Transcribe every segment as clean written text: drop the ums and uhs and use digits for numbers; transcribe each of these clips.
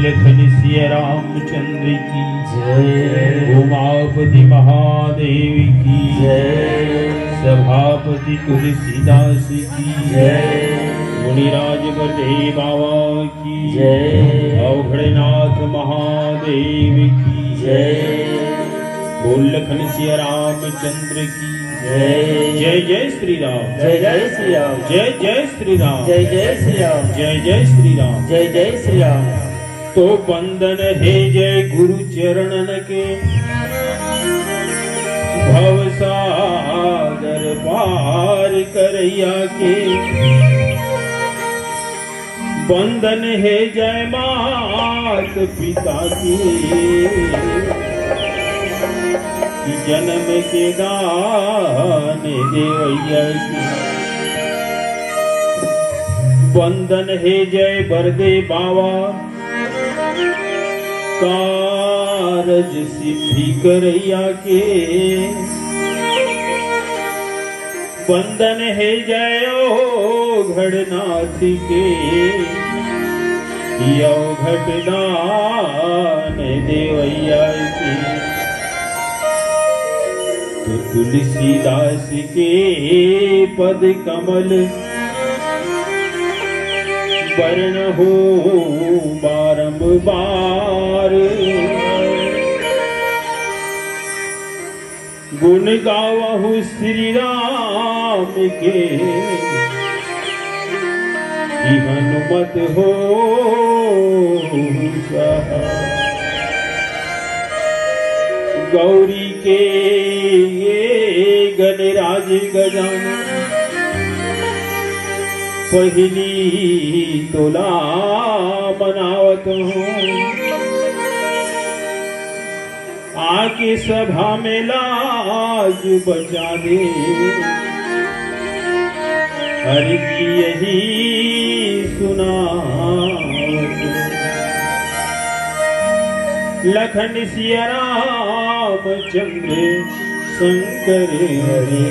लखन सिया रामचंद्र की जय। उमापति महादेव की जय। सभापति तुलसीदास की जय। मुनिराज बलदेव बाबा की जय। अवघड़नाथ महादेव की जय। बोल लखन सिया रामचंद्र की जय। जय जय श्री राम, जय जय श्री राम, जय जय श्री राम, जय जय श्री राम, जय जय श्री राम, जय जय श्री राम। तो बंदन है जय गुरु चरणन के, भव सागर पार करैया के। बंदन है जय मात पिता के, कि जन्म के दान देवैया की। बंदन है जय बरदे बाबा, कारज सिद्धि करैया के। बंदन है जय घड़नाथ के, घट दान देवैया के। तो तुलसीदास के पद कमल, वर्ण हो बारंबार। गुण गावहु श्री राम के, कि हनुमत हो सहाय। गौरी के गणराज गजानन, पहली तोला मनावत हूँ। आके सभा में लाज बचा दे, हरि की यही सुनावत, लखन सिया रामचंद्र शंकर हरि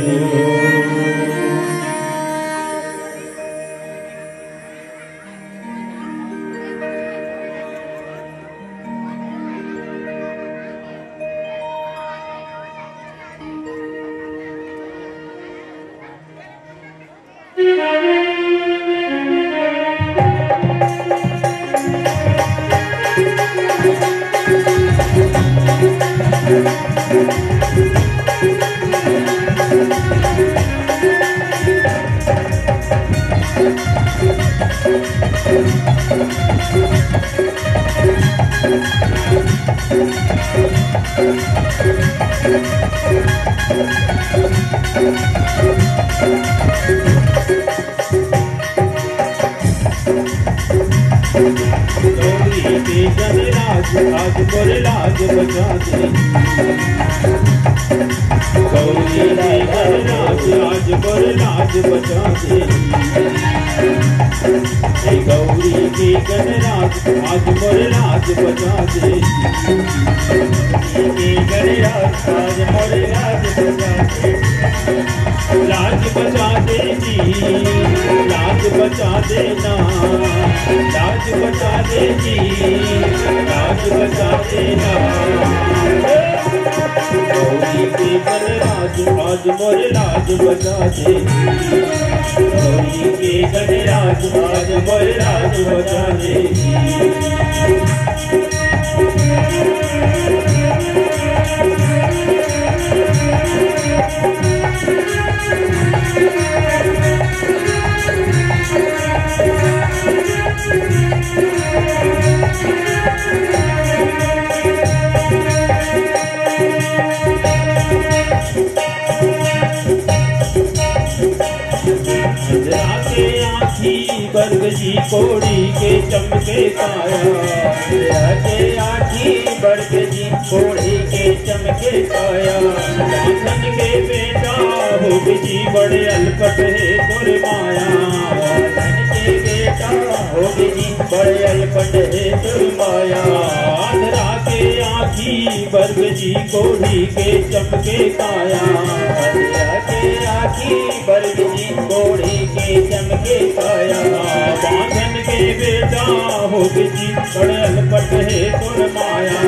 आज मोरे लाज बचा दे, गौरी लाज आज मोरे लाज बचा दे, गौरी के गणराज आज मोरे लाज बचा दे, गणराज आज मोरे लाज बचा दे, लाज बचा दे जी, लाज बचा देना, लाज बचा दे जी, लाज बचा देना, गौरी के गणराज आज मोरे लाज बचा दे, गौरी के गणराज आज मोरे लाज बचा दे। बरग जी कोड़ी के चमके काया, आखी बरग जी कोड़ी के चमके काया, धन के बेटा होग जी बड़े अलपट है तुर माया, धन के बेटा होग जी बड़े अलपट है तुर माया, आंध्रा के आखी बरग जी कोड़ी के चमके काया, आंध्रा के आखी बरग जी कोड़ी के चमके काया, बांधन के बेटा होग जी बड़े अलपट है तुर माया,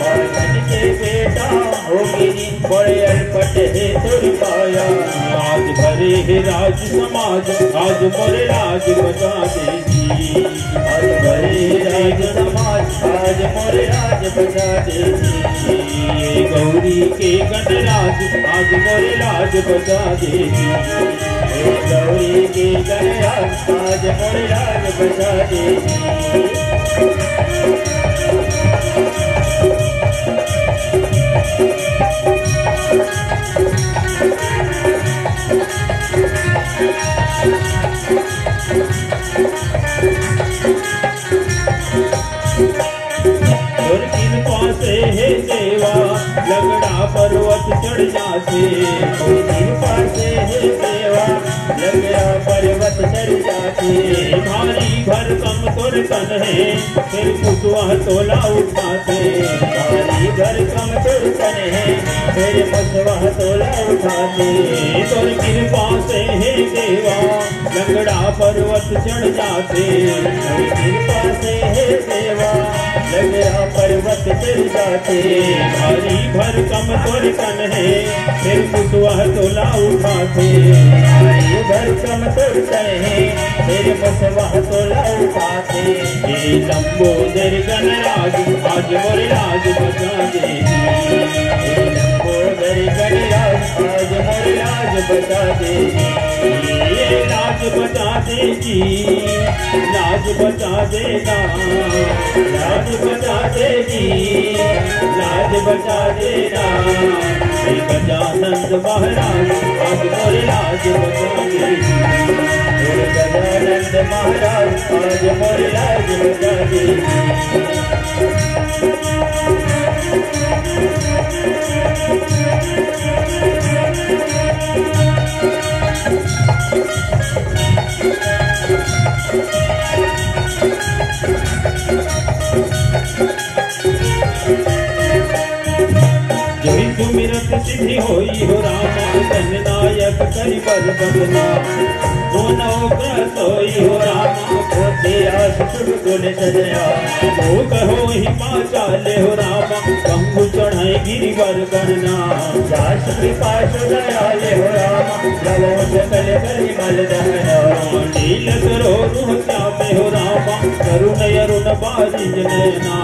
बांधन के बेटा होग जी बड़े अलपट है तुर माया, आज भरे है राज समाज आज मोरे लाज बचा दे जी, आज भरे राज समाज आज मोरे लाज बचा दे जी, गौरी के गणराज आज मोरे लाज बचा दे जी, गौरी के गणराज आज मोरे लाज बचा दे जी। कृपा से है देवा लगड़ा पर्वत चढ़ जाते, कृपा से है देवा लगड़ा पर्वत चढ़ जाते, भारी भरकम तुर तन है फिर मुसवा तोला उठाते, भारी भरकम तुर तन है फिर मुसवा तोला उठाते, तुर कृपा से है देवा लगड़ा पर्वत चढ़ जाते, कृपा से है देवा लगड़ा पर्वत चढ़ जाते, भारी भरकम तुर तन है फिर मुसवा तोला उठाते, भारी भरकम तुर तन है फिर मुसवा तोला उठाते, लंबोदर गणराज आज मोरे लाज बचा दे, लंबोदर गणराज आज मोरे लाज बचा दे, लाज बचा दे जी, लाज बचा देना, लाज बचा दे जी, लाज बचा देना, गजानंद महाराज आज मोरे लाज बचा दे, गजानंद महाराज आज मोरे लाज बचा दे। सुमिरत सिद्धि होई हो रामा धन नायक करि बर बदना दोनों सोई हो रामा खोते आस चुटकुल सजया वो कहो ही पाचाले हो रामा कंगु चढ़ाई गिरिवर गणना दास कृपा सुदयाले हो रामा जवो सकल परिमल दहना नील करो रूह श्यामे हो रामा करुण अरुण बाजी नैना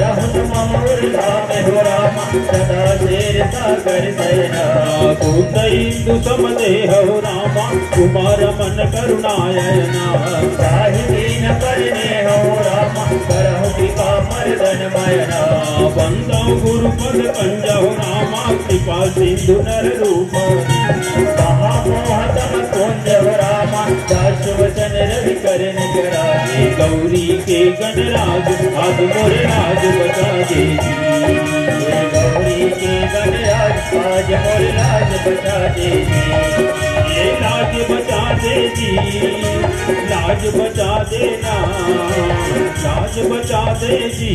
रहुन ममोर धामे हो रामा सदा शेर सागर सैना कूत इंदु समदे हो रामा कुमार मन करुणायना साहि दीन करने हो रामा करहु कृपा मर्दन मयना बंदो गुरु पद कंज हो रामा कृपा सिंधु नर रूप महामोहतम कुंज हो रामा दास वचन रवि करन कराए गौरी के गणराज आज मोर राज बचा दे गौरी के गणराज आज मोर राज बचा दे ये लाज बचा दे जी लाज बचा देना लाज बचा दे जी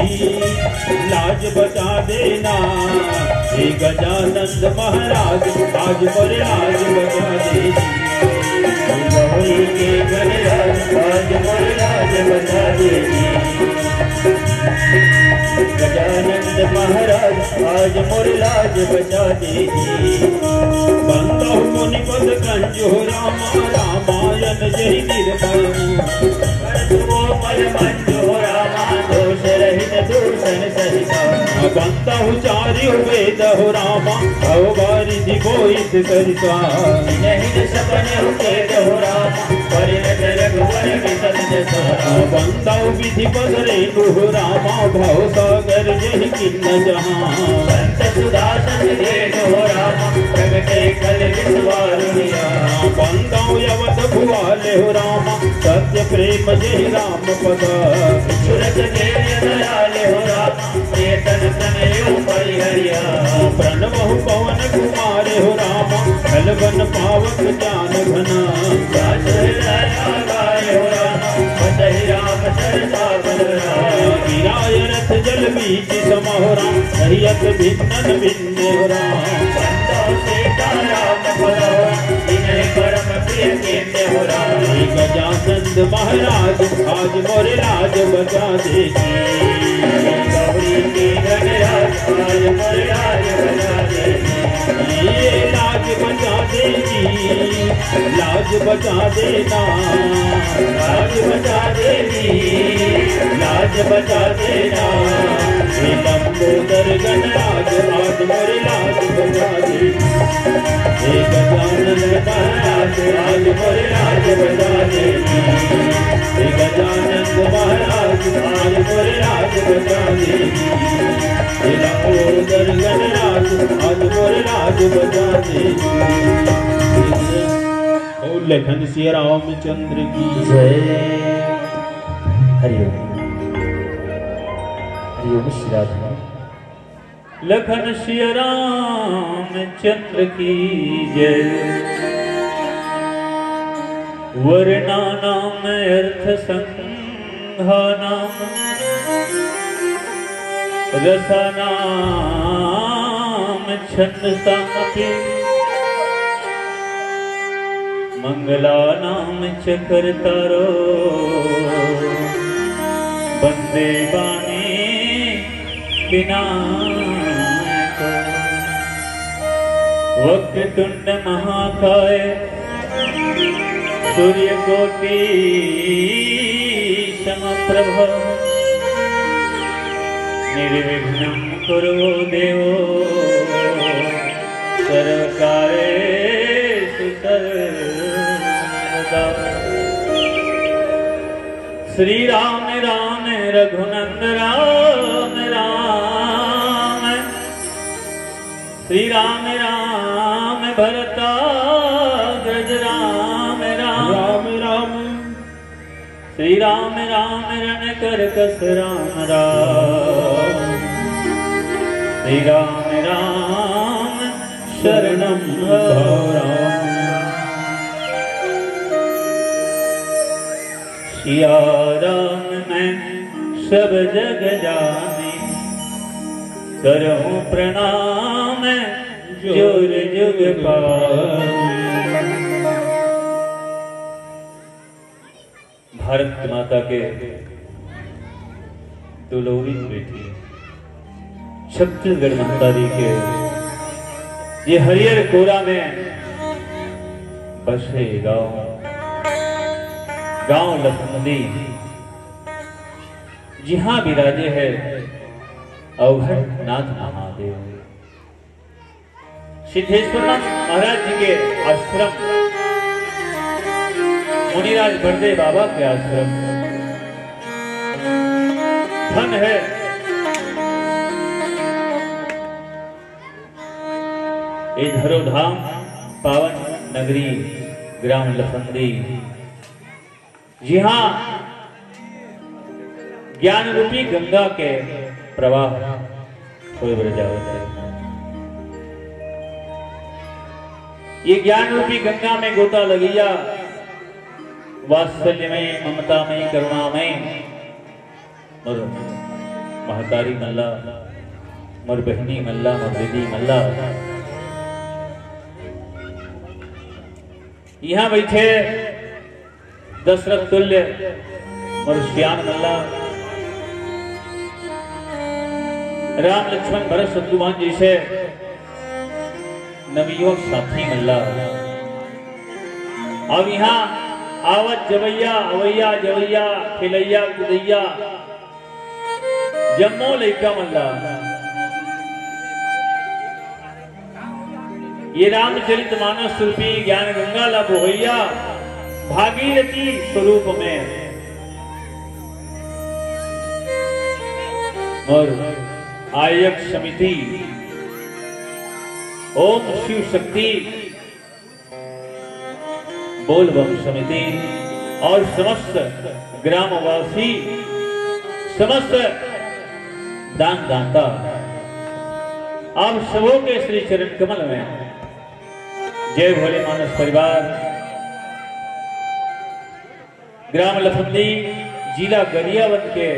लाज बचा देना हे गजानंद महाराज आज मोर लाज बचा दे जी गौरी के गणराज आज मोर लाज बचा दे गजानंद महाराज आज मोर लाज बचा दे बंदो मुनि पद कंजो रामा रामायण जय निर्भय मल मंजो रामा दोष रहित दूषण सहिता बंदो चार्य वेद हो रामा भव बारिधि बोहित सरिता नहीं सपन उकेत हो रामा परिणत रघुवर विसत जसा बंदो विधि पद रेणु हो रामा भव सागर जय किन्न जहाँ संत सुधा सच हो रामा प्रगटे कल विश्वारुणिया बंदो यवत भुआले हो रामा सत्य प्रेम जय राम पद सुरत दयाले हो रामा चेतन तनयो परिहरिया प्रणवहु पवन कुमारे हो रामा खलवन पावक ज्ञान घना गाय हो रामा बतहि राम सरसा बलरा गिराय रथ जल बीच समा हो राम हरियत भिन्नन भिन्न हो राम बंदो सीता राम पद इन्हें परम प्रिय केते हो राम गजानंद महाराज आज मोर लाज बचा दे गौरी के गणराज आज मोर लाज बचा दे ये लाज बचा दे जी लाज बचा देना लाज बचा देगी लाज बचा देना लंबोदर गणराज आज मोर लाज बचा दे गजानंद महाराज आज मोर लाज बचा दे गजानंद महाराज आज मोर लाज बचा दे लंबोदर गणराज आज मोर लाज बचा दे लखन सिया रामचंद्र की जय हरिओम हरिओम श्री राधे लखन सिया रामचंद्र की जय वर्णा नाम अर्थ संघा नाम रसा नाम छंद सामपि मंगला नाम चकर तारो बंदे बानी विनायक वक्रतुंड महाकाय सूर्यकोटि समप्रभ निर्विघ्नं कुरु देवो सर्वकार्येषु सर्वदा। श्री राम राम रघुनंदन राम राम श्री राम राम भरताग्रज राम राम राम राम श्री राम राम रण कर कस राम राम श्री राम राम शरणं राम सिया राम मैं सब जग जाने करहूँ प्रणाम जोर जुग पाई। भारत माता के दुलौरी बेटी छत्तीसगढ़ महतारी के ये हरियर कोरा में बसे गांव लखनदी, जहां विराजे है अवघड़ नाथ महादेव। सिद्धेश्वरनाथ महाराज जी के आश्रम, मुनिराज बड़देव बाबा के आश्रम धन है। ये धरोधाम पावन नगरी ग्राम लखनदी, जहां ज्ञान रूपी गंगा के प्रवाह हुए बरजावत है। ये ज्ञान रूपी गंगा में गोता लगिया, वात्सल्य में, ममता में, करुणा में और महतारी मल्ला, मर बहनी मल्ला, मर दीदी मल्ला यहाँ बैठे दशरथ तुल्य और श्याम मल्ला, राम लक्ष्मण भरत शत्रुघ्न जैसे नवयुवक साथी मल्ला। अब यहाँ आवत जवैया, अवैया जवैया, खिलैया कुदैया, जम्मो लैका मल्ला। ये रामचरित मानस रूपी ज्ञान गंगा ला बोहैया भागीरथी स्वरूप में और आयक समिति, ओम शिव शक्ति बोलबम समिति और समस्त ग्रामवासी, समस्त दान दाता, आप सबों के श्री चरण कमल में जय भोले मानस परिवार, ग्राम लखनदी, जिला गरियाबंद के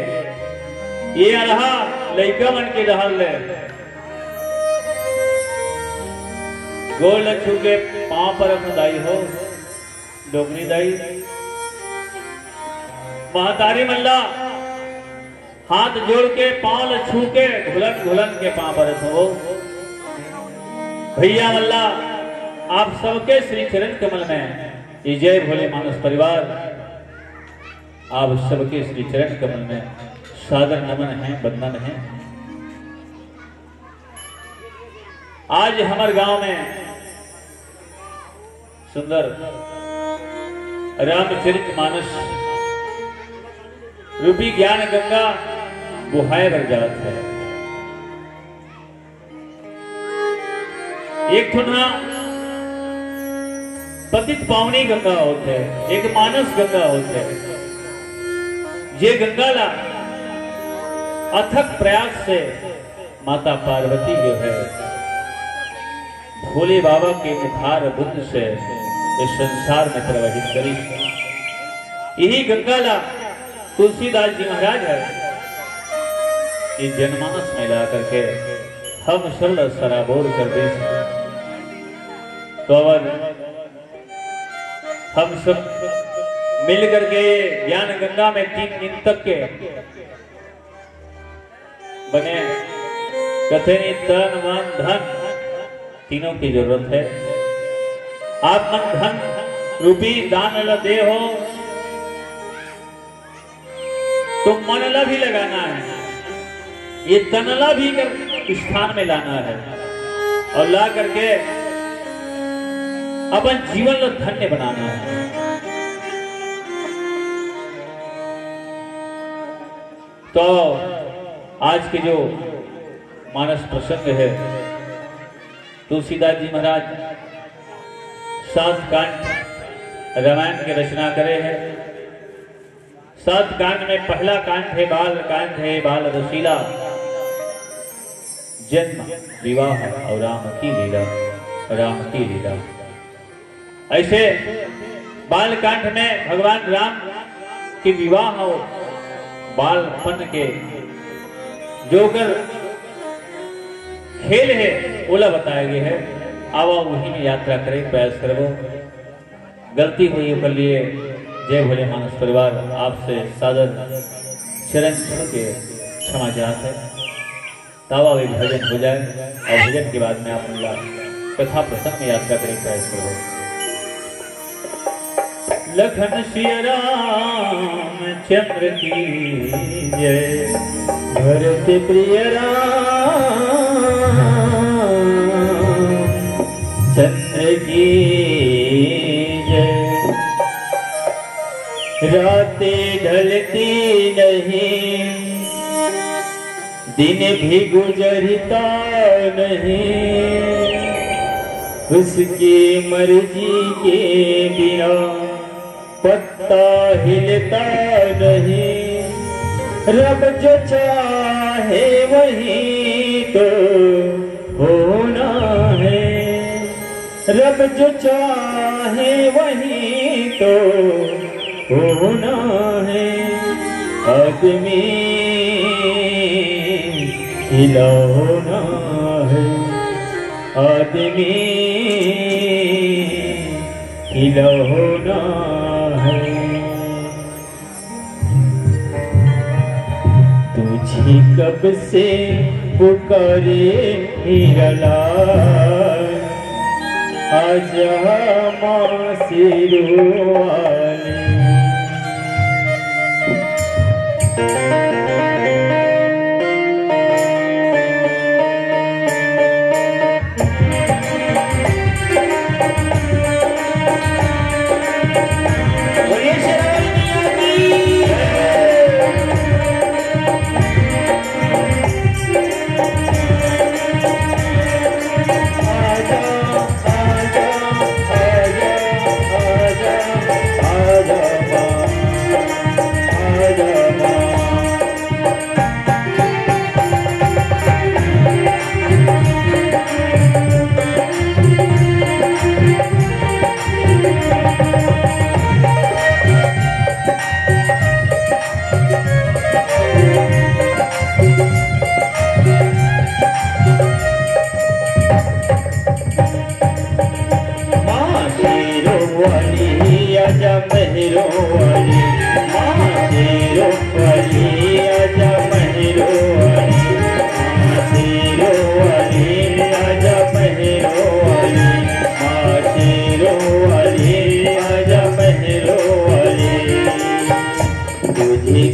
ये रहा लैका मन के रहल गोल छू के पांव पर दाई हो डोगरी दाई। महतारी मल्ला हाथ जोड़ के पांव छू के घुलन घुलन के पांव पर हो। भैया मल्ला आप सबके श्री चरण कमल में ये जय भोले मानस परिवार, आप सबके श्री चरण कमल में सादर नमन है, वंदन है। आज हमारे गांव में सुंदर रामचरित मानस रूपी ज्ञान गंगा बुहाए भर जात है। एक ठुना पतित पावनी गंगा होते है, एक मानस गंगा होते है। ये गंगा ला अथक प्रयास से माता पार्वती जो है भोले बाबा के मुखार बुद्ध से इस संसार में प्रवाहित करी। यही गंगा ला तुलसीदास जी महाराज है कि जनमानस में ला करके हम सरल सराबोर कर दे। तो हम सब मिल करके ज्ञान गंगा में 3 दिन तक के बने कथे तन मन धन तीनों की जरूरत है। आप मन धन रूपी दान ला दे हो तो मन ला भी लगाना है, ये तनला भी कर स्थान में लाना है और ला करके अपन जीवन को धन्य बनाना है। तो आज के जो मानस प्रसंग है, तुलसीदास जी महाराज 7 कांड रामायण की रचना करे हैं। 7 कांड में पहला कांड है बाल कांड है, बाल रसीला, जन्म विवाह और राम की लीला, राम की लीला। ऐसे बालकांड में भगवान राम के विवाह और बालपन के जो कर खेल है ओला बताया गया है। आवा वही में यात्रा करे, प्रयास करो। गलती हुई कर लिए जय भोले मानस परिवार आपसे सादर चरण छू के क्षमा चाहते है। तावा भी भजन हो जाए और भजन के बाद में आप कथा प्रसंग में यात्रा करें, प्रयास करो। लखन श्री राम चंद्र की जय, भरत प्रिय राम चंद्र की जय। रातें ढलती नहीं, दिन भी गुजरता नहीं, उसकी मर्जी के बिना पत्ता हिलता नहीं। रब जो चाहे वही तो होना है, रब जो चाहे वही तो होना है। आदमी खिलौना है, आदमी खिलौना है। तुझे कब से पुकारे हिरलाल, आजा माँ सिरवाली।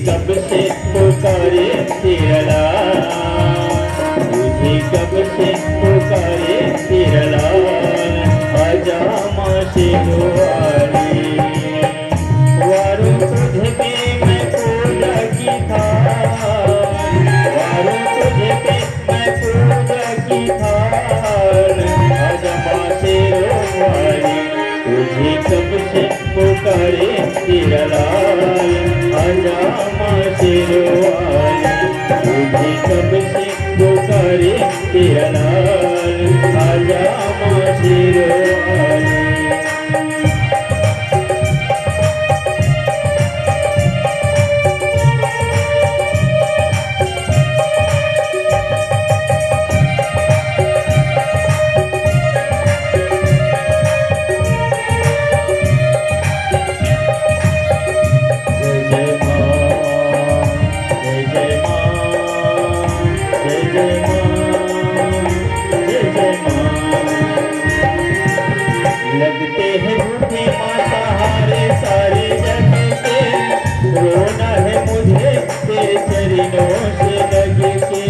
कब से पुकारे हिरलाल, तुझे कब से पुकारे हिरलाल, आजा माँ सिरवाली। वारों तुझे पे मैं पूजा की थाल, वारों तुझे पे मैं पूजा की थाल, आजा माँ सिरवाली। तुझे कब से पुकारे हिरलाल, आजा माँ सिरवाली। तुझे कब से पुकारे हिरलाल, आजा माँ सिरवाली। लगते हैं रूठे माँ सहारे सारे जग के, रोना है मुझे तेरे चरणों से लग के।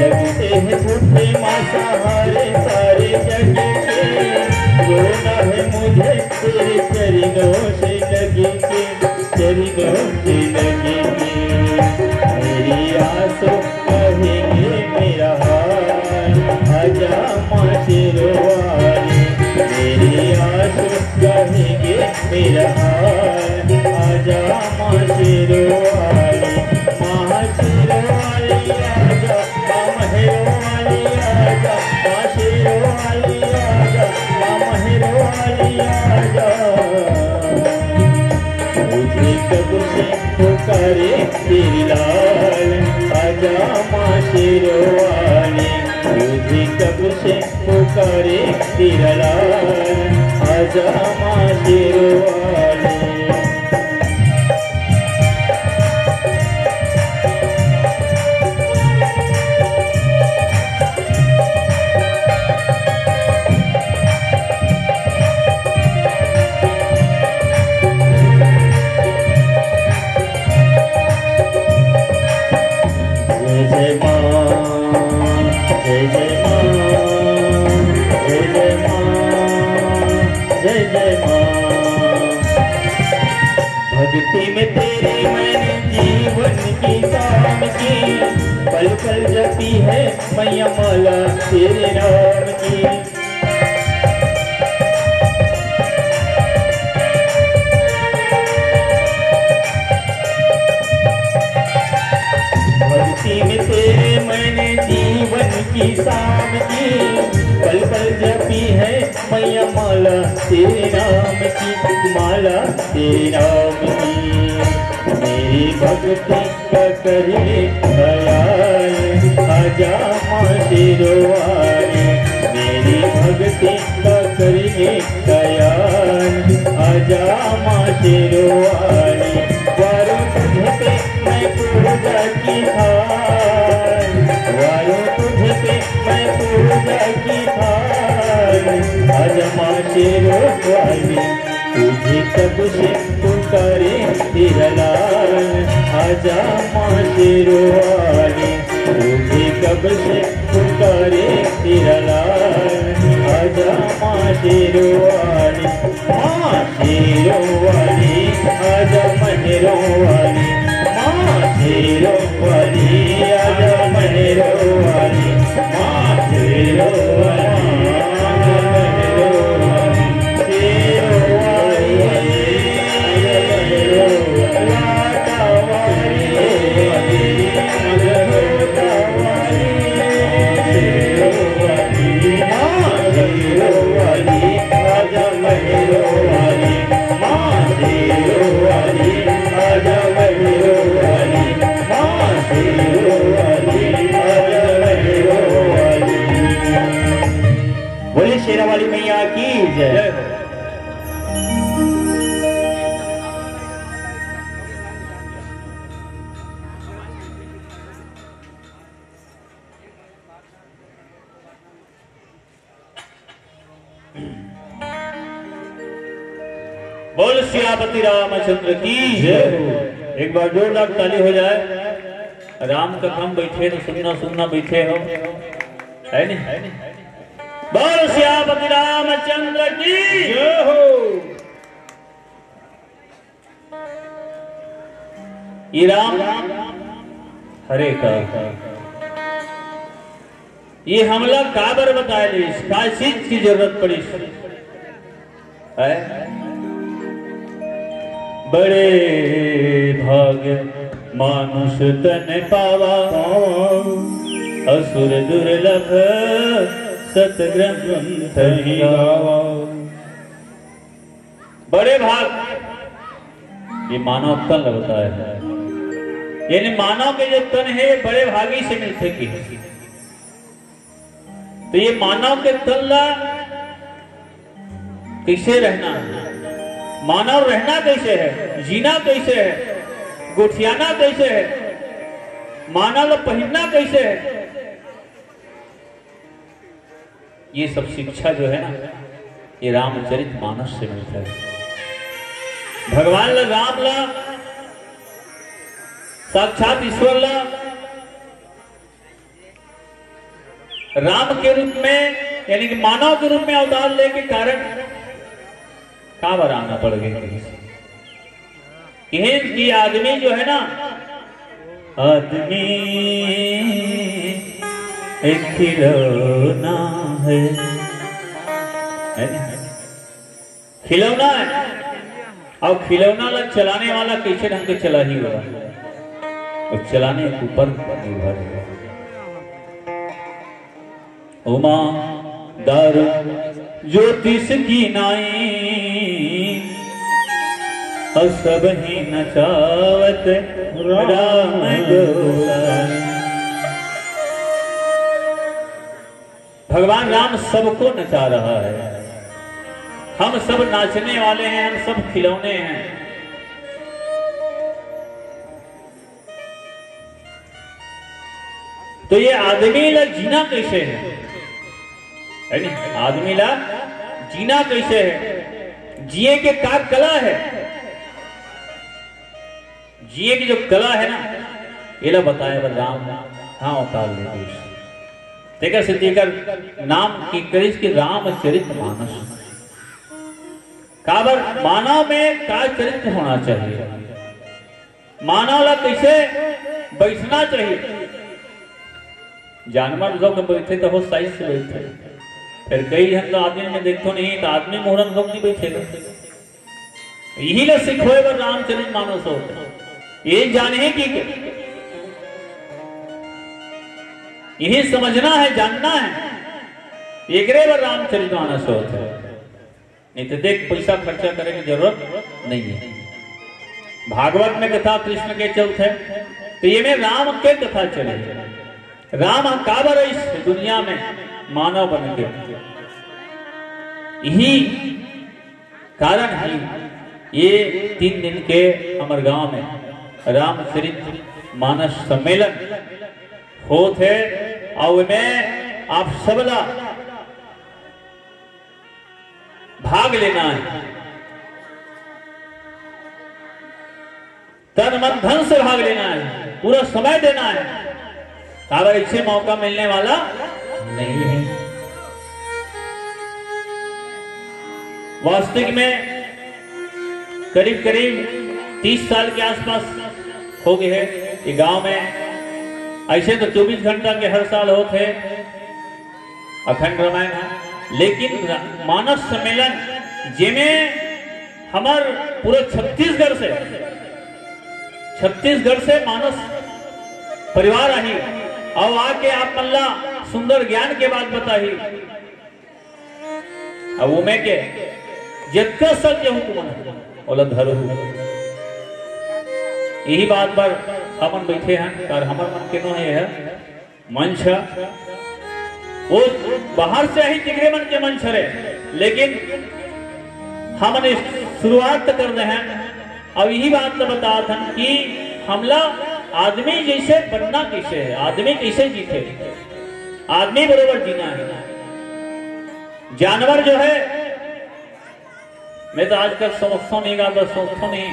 लगते हैं रूठे माँ सहारे सारे जग के, रोना है मुझे तेरे चरणों से लग के, चरणों से लगे। मेरी आसों कहेंगे मेरा हाल, आजा माँ सिरवाली। मेरी आसों कहेंगे मेरा हाल, आजा माँ सिरवाली। माँ सिरवाली आजा, माँ मेहरवाली आजा, माँ सिरवाली आजा, माँ मेहरवाली आजा। मुझे तेरा लाल आजा माँ शेरो वाली। भक्ति में तेरी मैंने जीवन की शाम की, पल पल जपी है मैया माला तेरे नाम की। भक्ति में तेरे मैंने जीवन की शाम की, पल पल जपी है मैया माला तेरे नाम की, माला तेरे नाम की। मेरी भक्ति का करे दयाल आजा माँ शेरो वाली। मेरी भक्ति का करे दयाल आजा माँ शेरो वाली। वारों तुझ पे मैं पूजा की थाल, वारों तुझ पे मैं पूजा की थाल आजा माँ शेरो वाली। तुझे कब से पुकारे तेरा लाल आजा माँ शेरो वाली। तुझे कब से पुकारे तेरा लाल आजा माँ शेरो वाली। माँ शेरो वाली आजा महरो वाली, माँ शेरो वाली आजा महरो वाली, माँ शेरो वाली आजा महरो वाली। शेरो बोले शेरा वाली मैया की जय। बोल सियापति रामचंद्र की जय। एक बार जोरदार ताली हो जाए। राम का कम बैठे तो सुनना सुनना बैठे हो, है नहीं? बोल सियापति रामचंद्र की जय हो। ये राम हरे का ये हमला काबर बताए का चीज की जरूरत पड़ी है। बड़े भाग्य मानुष तन पावा, असुर दुर्लभ सतग्रंथ ही गावा। बड़े भाग ये मानव तन लगता है, यानी मानव के जो तन है ये बड़े भागी से मिलते की। तो ये मानव के तन ला कैसे रहना, मानव रहना कैसे है, जीना कैसे है, गोठियाना कैसे है, मानव पहनना कैसे है, ये सब शिक्षा जो है ना ये रामचरित मानस से मिलता है। भगवान ला राम ला साक्षात ईश्वर ला राम के रूप में यानी कि मानव के रूप में अवतार लेके कारण कहां पर आना पड़ गया कि आदमी जो है ना, आदमी एक खिलौना है, खिलौना है। और खिलौना ला चलाने वाला कैसे ढंग के चला ही होगा, और चलाने के ऊपर निर्भर है। उमा दारू ज्योतिष की नाई, और सब ही नचावत राम गोसाई। भगवान राम सबको नचा रहा है। हम सब नाचने वाले हैं, हम सब खिलौने हैं। तो ये आदमी ला जीना कैसे है नहीं? आदमी ला जीना कैसे है? जिए के का कला है, जिए की जो कला है ना, ये ला बताया राम हाँ अवतार ले देखा सिद्धिकर नाम की करिस की रामचरित मानस। काबर मानव में का चरित्र होना चाहिए, मानव ला कैसे बैठना चाहिए। जानवर लोग बैठे तो हो सही से बैठे, फिर कई जन तो आदमी में देखो नहीं तो आदमी मुहूर्त लोग नहीं बैठेगा। यही ला सिखोए बर रामचरित मानस हो, ये जाने की यही समझना है, जानना है, एक बार रामचरित मानस होता है। नहीं तो देख पैसा खर्चा करने की जरूरत नहीं है। भागवत में कथा कृष्ण के चलते, तो ये में राम के कथा चले। राम काबर इस दुनिया में मानव बन के, यही कारण है ये 3 दिन के हमारे गांव में रामचरित मानस सम्मेलन होते और में आप सबला भाग लेना है, तन मन धन से भाग लेना है, पूरा समय देना है। काबर इससे मौका मिलने वाला नहीं है। वास्तविक में करीब करीब 30 साल के आसपास हो गए हैं ये गांव में। ऐसे तो 24 घंटा के हर साल होते अखंड रामायण है, लेकिन मानस सम्मेलन जिसमें हमार पूरे छत्तीसगढ़ से मानस परिवार आई और आके आप मल्ला सुंदर ज्ञान के बात बताही। अब वो मैं के जितना सत्य हुकुम ओला धरो, यही बात पर हमन बैठे हैं और हमर मन के नो है मंच वो बाहर से ही तिगरे मन के मंच है, लेकिन हमने शुरुआत कर रहे हैं। अब यही बात तो बता था कि हमला आदमी जैसे बनना कैसे है, आदमी कैसे जीते, आदमी बरोबर जीना है। जानवर जो है, मैं तो आजकल समझता नहीं गा, बस सोचता नहीं।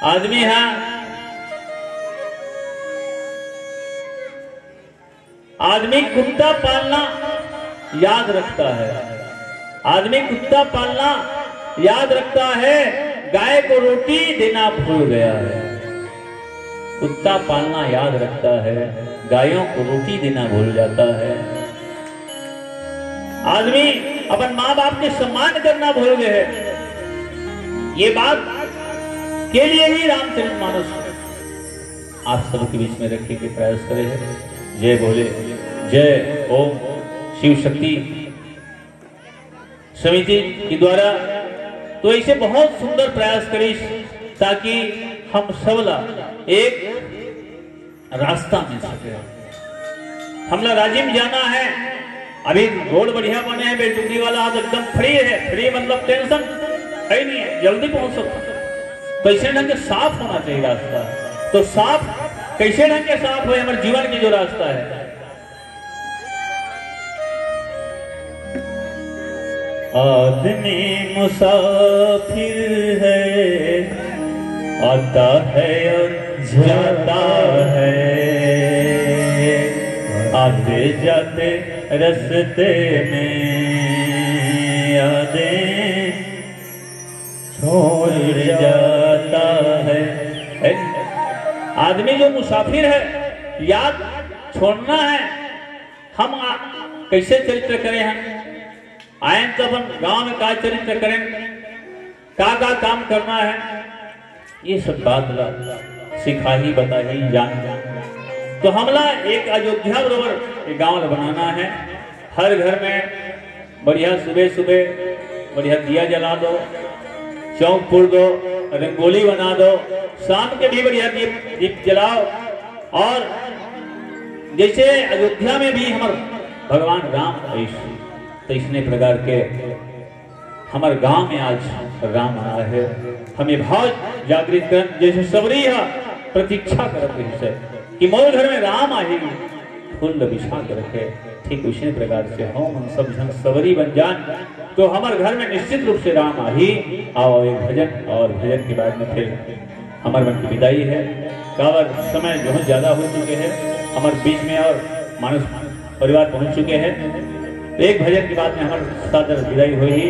आदमी है, आदमी कुत्ता पालना याद रखता है, आदमी कुत्ता पालना याद रखता है, गाय को रोटी देना भूल गया है। कुत्ता पालना याद रखता है, गायों को रोटी देना भूल जाता है। आदमी अपन माँ बाप के सम्मान करना भूल गए हैं। ये बात के लिए ही रामचरितमानस आप सबके बीच में रखने के प्रयास करे हैं। जय बोले, जय ओम शिव शक्ति समिति के द्वारा तो ऐसे बहुत सुंदर प्रयास करी ताकि हम सबला एक रास्ता मिल सके। हमला राज्य में जाना है, अभी रोड बढ़िया बने हैं, बेलटुकड़ी वाला आज एकदम फ्री है, फ्री मतलब टेंशन है नहीं है, जल्दी पहुंच सकता। तो इसे ढंग के साफ होना चाहिए रास्ता। तो साफ कैसे ढंग के साफ हो, हमारे जीवन की जो रास्ता है। आदमी मुसाफिर है, आता है और जाता है, आते जाते रास्ते में यादें छोड़ जाता है। आदमी जो मुसाफिर है, याद छोड़ना है। हम कैसे चरित्र करें, हम आए तो अपन गांव में का चरित्र करें, का काम करना है, ये सब बात सिखा ही बता ही जान। तो हमला एक अयोध्या बरोबर गांव बनाना है। हर घर में बढ़िया सुबह सुबह बढ़िया दिया जला दो, चौक पुर दो, रंगोली बना दो, शाम के भी बढ़िया दीप जलाओ और जैसे अयोध्या में भी हमार भगवान राम ऐसे तो इसने प्रकार के हमारे गांव में आज राम आया है। हमें भाव जागृत कर जैसे सबरी प्रतीक्षा करते हैं कि मोर घर में राम आएगी फूल बिछा कर रखे, ठीक उसी प्रकार से हम सब जन सबरी बन जान तो हमारे घर में निश्चित रूप से राम आ ही आओ। एक भजन और भजन के बाद में फिर हमारे मन की विदाई है। कावर समय बहुत ज्यादा हो चुके हैं, हमारे बीच में और मानस परिवार पहुंच चुके हैं। एक भजन के बाद में हमारे सादर विदाई हुई।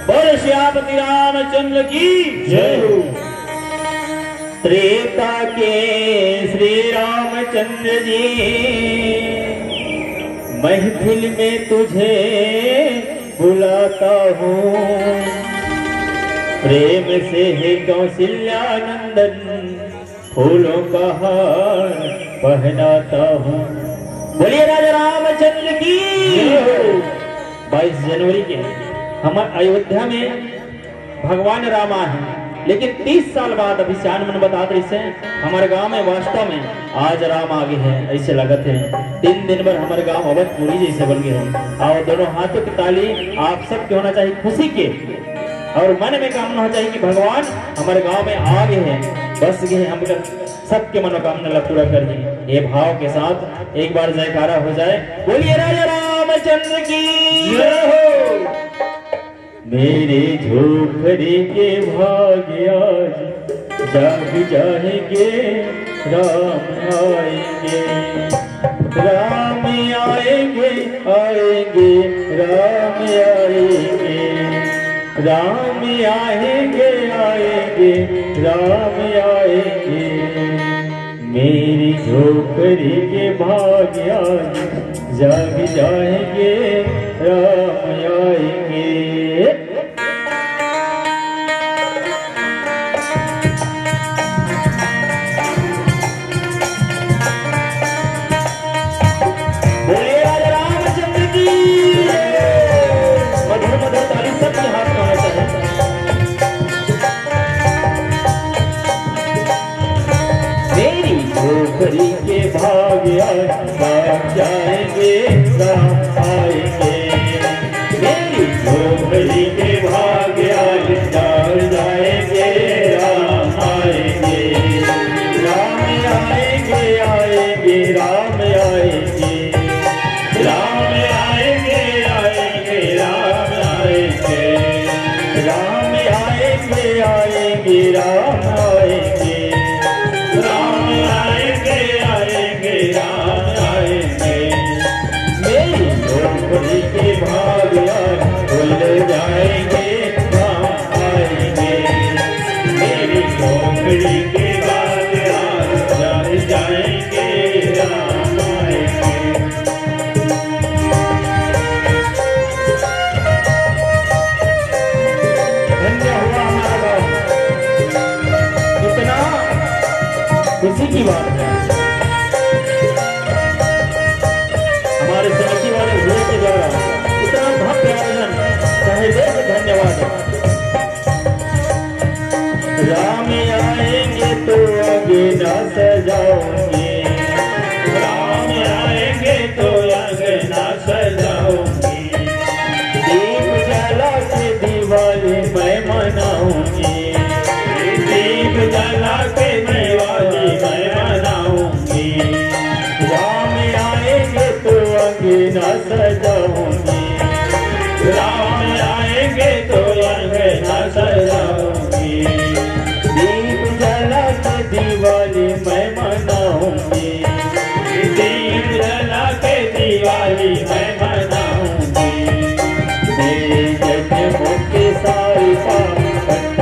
बोल श्यामति रामचंद्र की जय हो। त्रेता के श्री रामचंद्र जी महफिल में तुझे बुलाता हूँ, प्रेम से है कौशल्यानंदन फूलों का हार पहनाता हूँ। बोलिए राजा रामचंद्र की। 22 जनवरी के हमारे अयोध्या में भगवान राम आए हैं, लेकिन 30 साल बाद अभी मन बताते इसे हमारे गांव में वास्तव में आज राम आगे हैं ऐसे लगते हैं। 3 दिन भर हमारे गांव अवधपुरी जैसे बन गए हैं। और दोनों हाथों की ताली आप सबके होना चाहिए खुशी के, और मन में कामना हो चाहिए कि भगवान हमारे गांव में आ गए हैं, बस गए हम सबके मनोकामना पूरा कर दिए। ये भाव के साथ एक बार जयकारा हो जाए। बोलिए राजा रामचंद्र की जय हो। मेरे झोपड़ी के भाग्य आज जाग जाएंगे, राम आएंगे, राम आएंगे, आएंगे, राम आएंगे, राम आएंगे, आएंगे, राम आएंगे। मेरी झोपड़ी के भाग्य आज जाग जाएंगे, राम आएंगे। झोपड़ी के भाग्य जाग जाएंगे, राम आएंगे। मेरी झोपड़ी के भाग्य जाग जाएंगे, राम आएंगे, राम आएंगे, आएंगे, राम आएंगे, राम आएंगे, आएंगे, राम आएंगे, राम आएंगे, आएंगे, राम आएंगे, राम आएंगे, आएंगे, राम आएंगे। मेरी झोपड़ी के भाग्य खुल जाएंगे, राम आएंगे। मेरी झोपड़ी के भाग्य जल जाएंगे, राम आएंगे। धन्य हुआ हमारा गाँव, इतना खुशी की बात है। हमारे समिति वाले हुए के द्वारा इतना भव्य आयोजन सहृदय से धन्यवाद। राम आएंगे तो आगे न सजाओगे, राम आएंगे तो आगे न सजाओगे। दीप जला के दिवाली मैं मनाऊंगी, दीप जला के दिवाली मैं मनाऊंगी। राम आएंगे तो आगे न सजाऊंगी, राम आएंगे तो आगे न सजाऊंगी। दीप जला के दिवाली मैं मनाऊंगी, दीप जला के दिवाली मैं मनाऊंगी। मेरे जन्मों के सारे पाप कट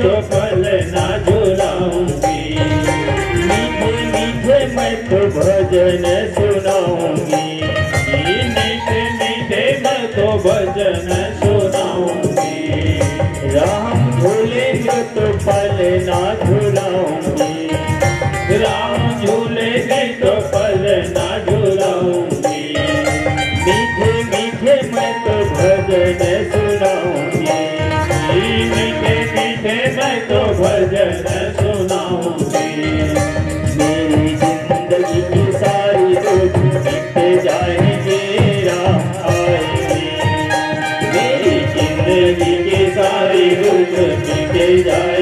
तो फल ना झुलाऊंगी, मीठे मीठे मैं तो भजन सुनाऊंगी, मीठे मीठे मैं तो भजन सुनाऊंगी। राम झूलेंगे तो फल ना झुलाऊंगी, राम झूलेंगे तो फल ना झुलाऊंगी, मीठे मीठे मैं तो भजन सुनाऊंगी, मीठे मीठे मैं तो भजन सुनाऊंगी। मेरी जिंदगी की सारी दुख मिट जाएंगे राम आएंगे, मेरी जिंदगी की सारी दुख मिट जाएंगे।